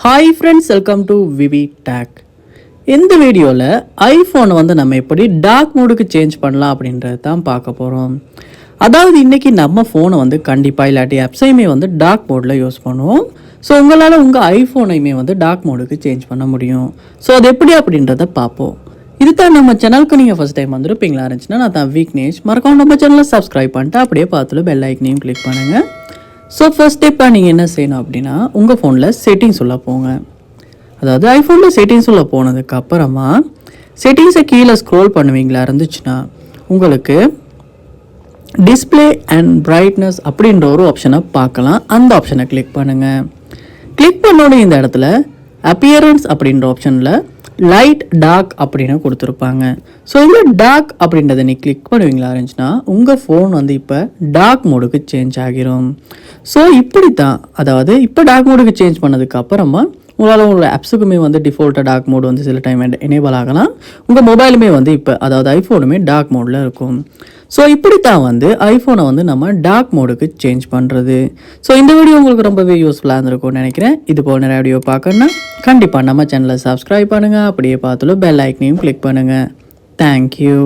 Hi friends, welcome to VividTech. இந்த வீடியோவில் ஐஃபோனை நம்ம எப்படி டார்க் மோடுக்கு சேஞ்ச் பண்ணலாம் அப்படின்றத தான் பார்க்க போகிறோம். அதாவது இன்றைக்கி நம்ம ஃபோனை கண்டிப்பாக இல்லாட்டி ஆப்ஸையுமே டார்க் மோடில் யூஸ் பண்ணுவோம். ஸோ உங்களால் உங்கள் ஐஃபோனையுமே டார்க் மோடுக்கு சேஞ்ச் பண்ண முடியும். ஸோ அது எப்படி அப்படின்றத பார்ப்போம். இது தான் நம்ம சேனலுக்கு நீங்கள் ஃபஸ்ட் டைம் வந்துருப்பீங்களா இருந்துச்சுன்னா நான் தான் வீக்னேஷ். மறக்காம நம்ம சேனலை சப்ஸ்கிரைப் பண்ணிட்டு அப்படியே பார்த்துட்டு பெல் ஐக்கனையும் கிளிக் பண்ணுங்கள். ஸோ ஃபர்ஸ்ட் ஸ்டெப்பாக நீங்கள் என்ன செய்யணும் அப்படின்னா உங்கள் ஃபோனில் செட்டிங்ஸ் உள்ள போங்க. அதாவது ஐஃபோனில் செட்டிங்ஸ் உள்ள போனதுக்கு அப்புறமா செட்டிங்ஸை கீழே ஸ்க்ரோல் பண்ணுவீங்களா இருந்துச்சுன்னா உங்களுக்கு டிஸ்பிளே அண்ட் பிரைட்னஸ் அப்படின்ற ஒரு ஆப்ஷனை பார்க்கலாம். அந்த ஆப்ஷனை கிளிக் பண்ணுங்கள். கிளிக் பண்ணோட இந்த இடத்துல அப்பியரன்ஸ் அப்படின்ற ஆப்ஷனில் லைட் டார்க் அப்படின்னு கொடுத்துருப்பாங்க. ஸோ இந்த டார்க் அப்படின்றத நீ கிளிக் பண்ணுவீங்களா இருந்துச்சுன்னா உங்கள் ஃபோன் இப்போ டார்க் மோடுக்கு சேஞ்ச் ஆகிரும். ஸோ இப்படி தான், அதாவது இப்போ டார்க் மோடுக்கு சேஞ்ச் பண்ணதுக்கு அப்புறமா உங்களால் உங்களோட ஆப்ஸுக்குமே டிஃபால்ட்டாக டார்க் மோடு சில டைம் எனேபிள் ஆகலாம். உங்கள் மொபைலுமே இப்போ அதாவது ஐஃபோனுமே டார்க் மோடில் இருக்கும். ஸோ இப்படி தான் ஐஃபோனை நம்ம டார்க் மோடுக்கு சேஞ்ச் பண்ணுறது. ஸோ இந்த வீடியோ உங்களுக்கு ரொம்பவே யூஸ்ஃபுல்லாக இருந்திருக்கும்னு நினைக்கிறேன். இது போல் நிறைய வீடியோ பார்க்கணுன்னா கண்டிப்பாக நம்ம சேனலை சப்ஸ்கிரைப் பண்ணுங்கள். அப்படியே பார்த்துலும் பெல் ஐக்கனையும் கிளிக் பண்ணுங்கள். தேங்க்யூ.